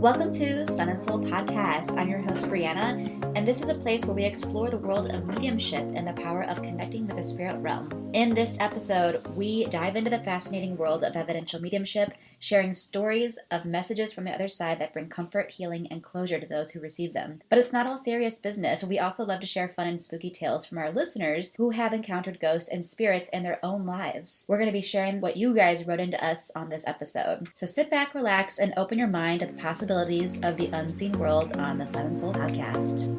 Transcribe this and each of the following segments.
Welcome to Sun and Soul Podcast. I'm your host, Brianna, and this is a place where we explore the world of mediumship and the power of connecting with the spirit realm. In this episode, we dive into the fascinating world of evidential mediumship, sharing stories of messages from the other side that bring comfort, healing, and closure to those who receive them. But it's not all serious business. We also love to share fun and spooky tales from our listeners who have encountered ghosts and spirits in their own lives. We're going to be sharing what you guys wrote into us on this episode. So sit back, relax, and open your mind to the possibilities of the unseen world on the Sun and Soul Podcast.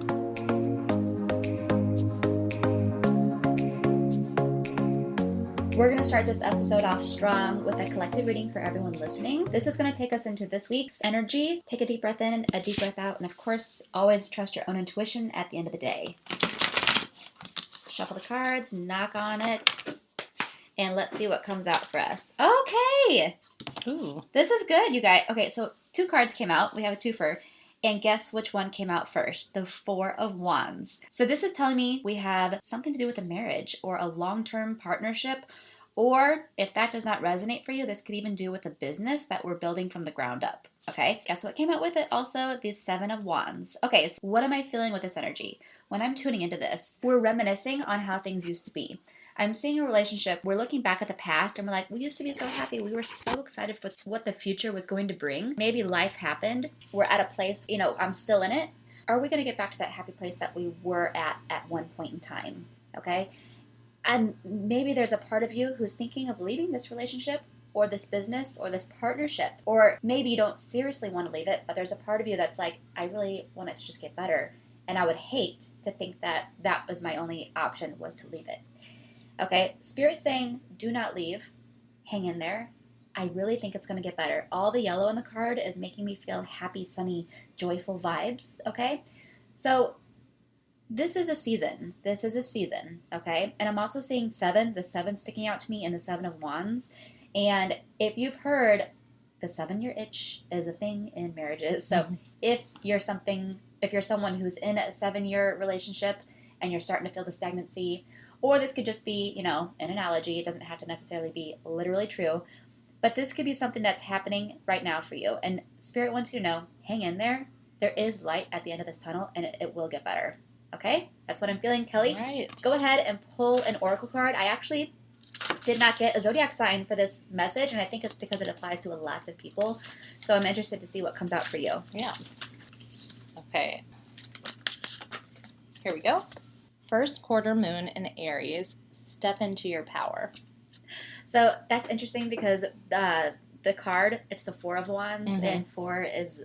We're going to start this episode off strong with a collective reading for everyone listening. This is going to take us into this week's energy. Take a deep breath in, a deep breath out, and of course, always trust your own intuition at the end of the day. Shuffle the cards, knock on it, and let's see what comes out for us. Okay! Ooh. This is good, you guys. Okay, so 2 cards came out. We have a twofer. And guess which one came out first? The Four of Wands. So this is telling me we have something to do with a marriage or a long-term partnership. Or if that does not resonate for you, this could even do with a business that we're building from the ground up. Okay, guess what came out with it? Also, the Seven of Wands. Okay, so what am I feeling with this energy? When I'm tuning into this, we're reminiscing on how things used to be. I'm seeing a relationship, we're looking back at the past and we're like, we used to be so happy. We were so excited for what the future was going to bring. Maybe life happened. We're at a place, I'm still in it. Are we going to get back to that happy place that we were at one point in time? Okay? And maybe there's a part of you who's thinking of leaving this relationship or this business or this partnership. Or maybe you don't seriously want to leave it, but there's a part of you that's like, I really want it to just get better. And I would hate to think that that was my only option, was to leave it. Okay, Spirit's saying, do not leave. Hang in there. I really think it's going to get better. All the yellow on the card is making me feel happy, sunny, joyful vibes, okay? So this is a season. Okay? And I'm also seeing 7, the 7 sticking out to me in the 7 of Wands. And if you've heard, the 7-year itch is a thing in marriages. So if you're someone who's in a 7-year relationship and you're starting to feel the stagnancy, or this could just be, an analogy. It doesn't have to necessarily be literally true. But this could be something that's happening right now for you. And Spirit wants you to know, hang in there. There is light at the end of this tunnel, and it will get better. Okay? That's what I'm feeling. Kelly, Right. Go ahead and pull an oracle card. I actually did not get a zodiac sign for this message, and I think it's because it applies to a lot of people. So I'm interested to see what comes out for you. Yeah. Okay. Here we go. First quarter moon in Aries, step into your power. So that's interesting because the card, it's the 4 of Wands, and 4 is,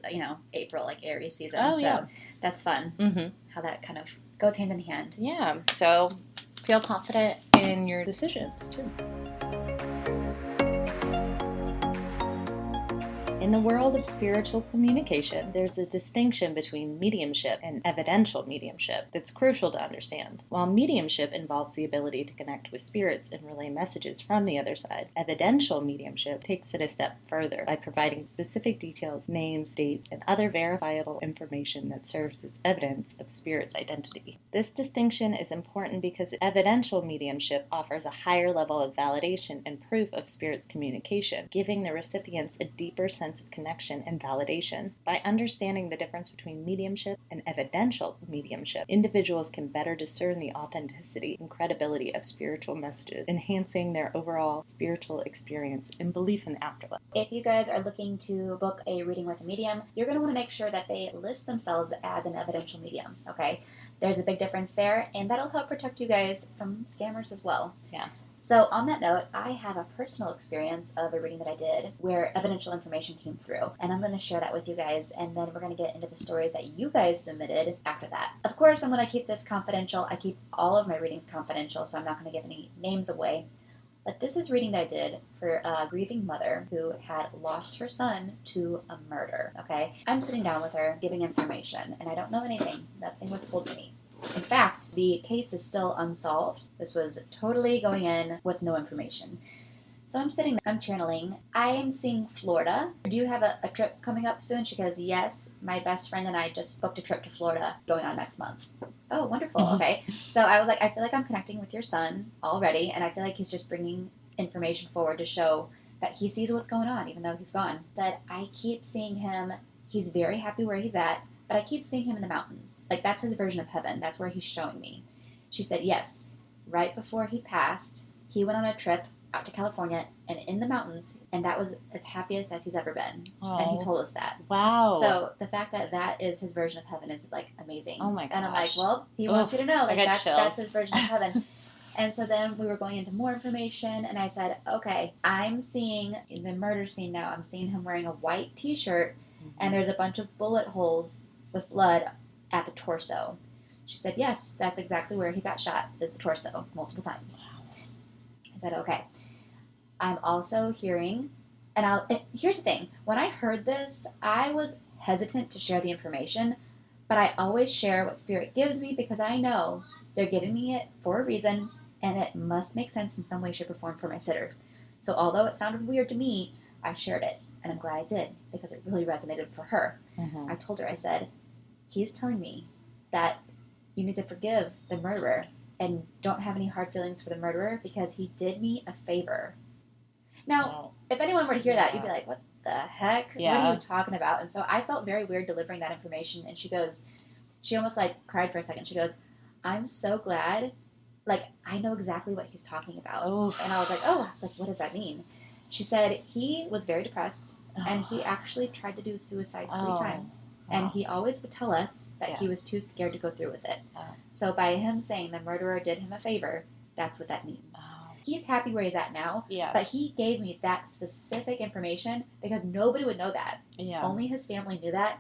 April, like Aries season. Oh, so yeah. That's fun, how that kind of goes hand in hand. Yeah, so feel confident in your decisions, too. In the world of spiritual communication, there's a distinction between mediumship and evidential mediumship that's crucial to understand. While mediumship involves the ability to connect with spirits and relay messages from the other side, evidential mediumship takes it a step further by providing specific details, names, dates, and other verifiable information that serves as evidence of spirit's identity. This distinction is important because evidential mediumship offers a higher level of validation and proof of spirit's communication, giving the recipients a deeper sense of connection and validation. By understanding the difference between mediumship and evidential mediumship, individuals can better discern the authenticity and credibility of spiritual messages, enhancing their overall spiritual experience and belief in the afterlife. If you guys are looking to book a reading with a medium, you're going to want to make sure that they list themselves as an evidential medium, okay? There's a big difference there, and that'll help protect you guys from scammers as well. Yeah. So on that note, I have a personal experience of a reading that I did where evidential information came through, and I'm going to share that with you guys, and then we're going to get into the stories that you guys submitted after that. Of course, I'm going to keep this confidential. I keep all of my readings confidential, so I'm not going to give any names away. But this is a reading that I did for a grieving mother who had lost her son to a murder, okay? I'm sitting down with her, giving information, and I don't know anything. Nothing was told to me. In fact, the case is still unsolved. This was totally going in with no information. So I'm sitting there, I'm channeling. I am seeing Florida. Do you have a trip coming up soon? She goes, yes, my best friend and I just booked a trip to Florida going on next month. Oh, wonderful. Okay. So I was like, I feel like I'm connecting with your son already, and I feel like he's just bringing information forward to show that he sees what's going on, even though he's gone. Said, I keep seeing him He's very happy where he's at, but I keep seeing him in the mountains. Like, that's his version of heaven. That's where he's showing me. She said, yes, right before he passed, he went on a trip out to California and in the mountains, and that was as happiest as he's ever been. Oh. And he told us that. Wow. So the fact that that is his version of heaven is, like, amazing. Oh my gosh. And I'm like, well, he wants you to know, like, that's his version of heaven. And so then we were going into more information, and I said, okay, I'm seeing in the murder scene now, I'm seeing him wearing a white t-shirt, and there's a bunch of bullet holes with blood at the torso. She said, yes, that's exactly where he got shot, is the torso, multiple times. I said, okay. I'm also hearing, and here's the thing. When I heard this, I was hesitant to share the information, but I always share what Spirit gives me because I know they're giving me it for a reason, and it must make sense in some way, shape, or form for my sitter. So although it sounded weird to me, I shared it, and I'm glad I did because it really resonated for her. I told her, I said, he's telling me that you need to forgive the murderer and don't have any hard feelings for the murderer because he did me a favor. Now, if anyone were to hear that, you'd be like, what the heck? What are you talking about? And so I felt very weird delivering that information, and she almost like cried for a second. She goes, I'm so glad. Like, I know exactly what he's talking about. Oof. And I was like, oh, like, what does that mean? She said he was very depressed, and he actually tried to do suicide 3 times. And he always would tell us that he was too scared to go through with it. So by him saying the murderer did him a favor, that's what that means. He's happy where he's at now, but he gave me that specific information because nobody would know that. Only his family knew that,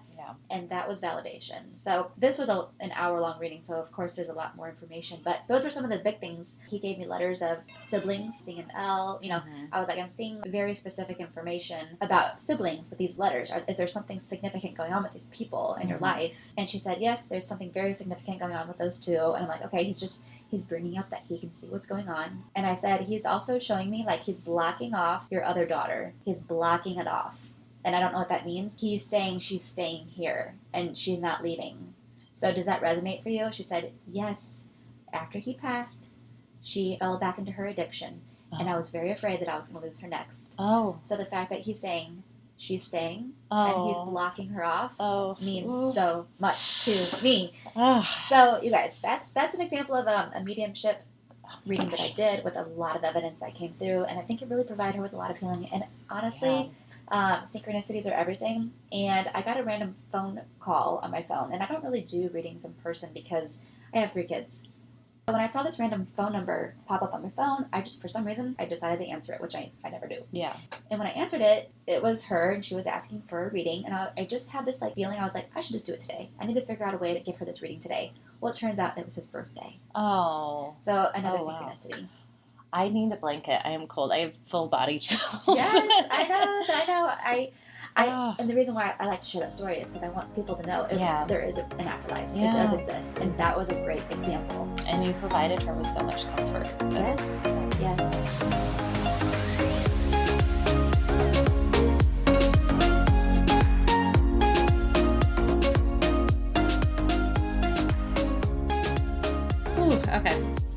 and that was validation. So this was an hour-long reading, so of course there's a lot more information, but those were some of the big things. He gave me letters of siblings, seeing an L, you know, I was like, I'm seeing very specific information about siblings with these letters. Is there something significant going on with these people in your life? And she said, yes, there's something very significant going on with those two, and I'm like, okay, he's bringing up that he can see what's going on. And I said, he's also showing me like he's blocking off your other daughter. He's blocking it off. And I don't know what that means. He's saying she's staying here and she's not leaving. So does that resonate for you? She said, yes. After he passed, she fell back into her addiction. And I was very afraid that I was going to lose her next. So the fact that he's saying she's staying and he's blocking her off means so much to me. So you guys, that's an example of a mediumship reading that I did with a lot of evidence that came through, and I think it really provided her with a lot of healing. And honestly, synchronicities are everything. And I got a random phone call on my phone, and I don't really do readings in person because I have 3 kids. So when I saw this random phone number pop up on my phone, for some reason, I decided to answer it, which I never do. And when I answered it, it was her, and she was asking for a reading, and I just had this like feeling. I was like, I should just do it today. I need to figure out a way to give her this reading today. Well, it turns out it was his birthday. So another synchronicity. I need a blanket. I am cold. I have full body chills. Yes, I know. And the reason why I like to share that story is because I want people to know there is an afterlife. It does exist. And that was a great example. And you provided her with so much comfort. Yes. Okay.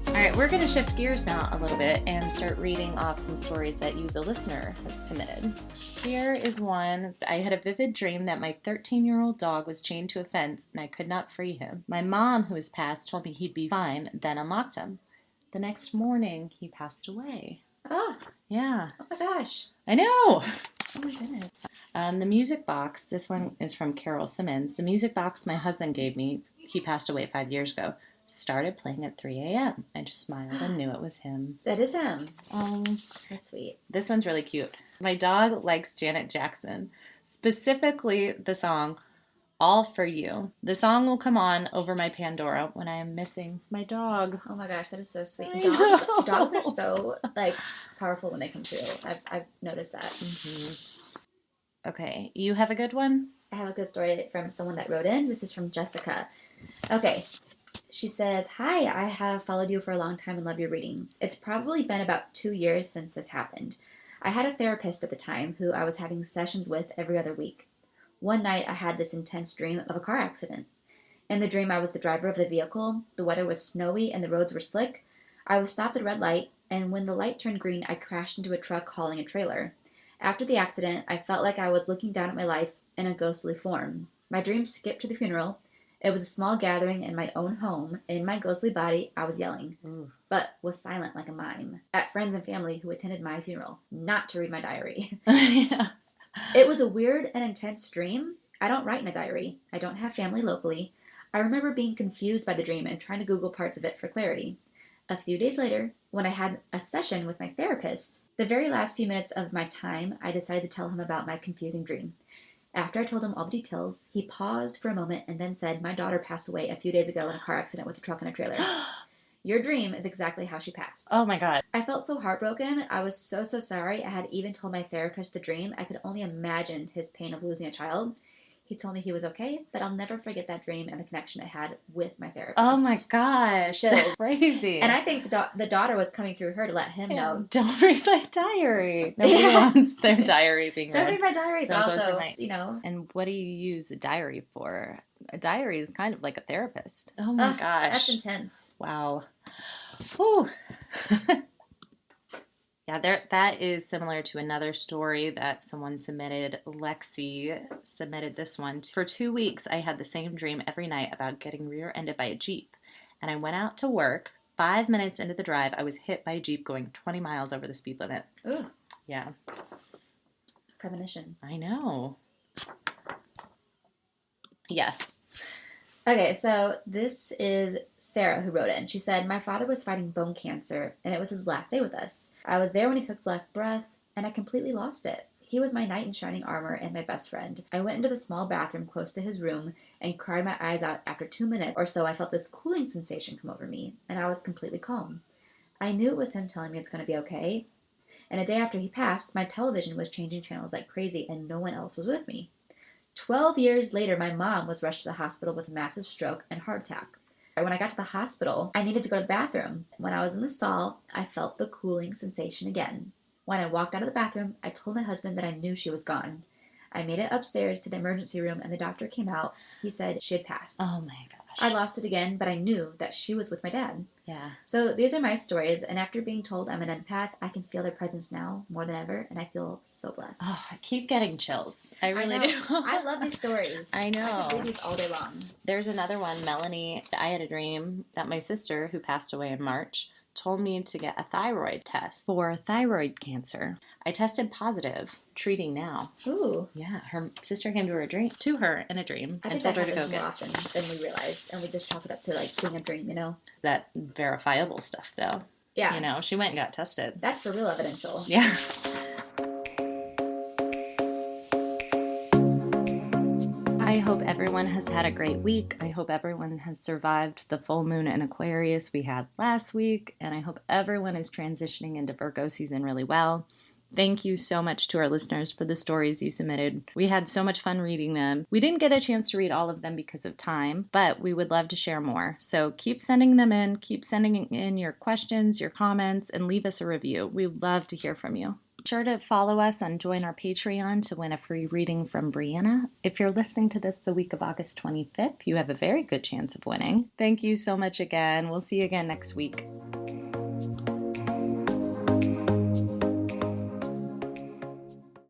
All right, we're going to shift gears now a little bit and start reading off some stories that you, the listener, has submitted. Here is one. I had a vivid dream that my 13-year-old dog was chained to a fence and I could not free him. My mom, who has passed, told me he'd be fine, then unlocked him. The next morning, he passed away. Oh. Yeah. Oh my gosh. I know. Oh my goodness. The music box, this one is from Carol Simmons. The music box my husband gave me, he passed away 5 years ago, started playing at 3 a.m. I just smiled and knew it was him. That is him. That's sweet. This one's really cute. My dog likes Janet Jackson, specifically the song All For You. The song will come on over my Pandora when I am missing my dog. Oh my gosh, that is so sweet. Dogs are so powerful when they come through. I've noticed that. Mm-hmm. Okay, you have a good one? I have a good story from someone that wrote in. This is from Jessica. Okay. She says, hi, I have followed you for a long time and love your readings. It's probably been about 2 years since this happened. I had a therapist at the time who I was having sessions with every other week. One night I had this intense dream of a car accident. In the dream I was the driver of the vehicle, the weather was snowy and the roads were slick. I was stopped at a red light, and when the light turned green I crashed into a truck hauling a trailer. After the accident, I felt like I was looking down at my life in a ghostly form. My dream skipped to the funeral. It was a small gathering in my own home. In my ghostly body, I was yelling, but was silent like a mime, at friends and family who attended my funeral, not to read my diary. Yeah. It was a weird and intense dream. I don't write in a diary. I don't have family locally. I remember being confused by the dream and trying to Google parts of it for clarity. A few days later, when I had a session with my therapist, the very last few minutes of my time, I decided to tell him about my confusing dream. After I told him all the details, he paused for a moment and then said, "My daughter passed away a few days ago in a car accident with a truck and a trailer. Your dream is exactly how she passed." Oh my God. I felt so heartbroken. I was so sorry. I had even told my therapist the dream. I could only imagine his pain of losing a child. He told me he was okay, but I'll never forget that dream and the connection it had with my therapist. Oh my gosh, that's crazy. And I think the daughter was coming through her to let him know. Don't read my diary. Nobody wants their diary being read. Don't read my diary, but also, And what do you use a diary for? A diary is kind of like a therapist. Oh my gosh. That's intense. Wow. Whew. Yeah, that is similar to another story that someone submitted. Lexi submitted this one. For 2 weeks, I had the same dream every night about getting rear-ended by a Jeep. And I went out to work. 5 minutes into the drive, I was hit by a Jeep going 20 miles over the speed limit. Ooh. Yeah. Premonition. I know. Yeah. Okay, so this is Sarah who wrote it, and she said, "My father was fighting bone cancer, and it was his last day with us. I was there when he took his last breath, and I completely lost it. He was my knight in shining armor and my best friend. I went into the small bathroom close to his room and cried my eyes out. After 2 minutes or so, I felt this cooling sensation come over me, and I was completely calm. I knew it was him telling me it's going to be okay. And a day after he passed, my television was changing channels like crazy, and no one else was with me. 12 years later, my mom was rushed to the hospital with a massive stroke and heart attack. When I got to the hospital, I needed to go to the bathroom. When I was in the stall, I felt the cooling sensation again. When I walked out of the bathroom, I told my husband that I knew she was gone. I made it upstairs to the emergency room, and the doctor came out. He said she had passed. Oh my gosh. I lost it again, but I knew that she was with my dad." Yeah. So these are my stories, and after being told I'm an empath, I can feel their presence now more than ever, and I feel so blessed. Oh, I keep getting chills. I really do. I love these stories. I know. I could read these all day long. There's another one, Melanie. I had a dream that my sister, who passed away in March, told me to get a thyroid test for thyroid cancer. I tested positive, treating now. Ooh. Yeah, her sister came to her in a dream I and think told her to that go happens get more often than we realize, and we just chalk it up to like being a dream, you know? that verifiable stuff, though. Yeah. You know, she went and got tested. That's for real evidential. Yeah. I hope everyone has had a great week. I hope everyone has survived the full moon in Aquarius we had last week, and I hope everyone is transitioning into Virgo season really well. Thank you so much to our listeners for the stories you submitted. We had so much fun reading them. We didn't get a chance to read all of them because of time, but we would love to share more. So keep sending them in. Keep sending in your questions, your comments, and leave us a review. We love to hear from you. Be sure to follow us and join our Patreon to win a free reading from Brianna. If you're listening to this the week of August 25th, you have a very good chance of winning. Thank you so much again. We'll see you again next week.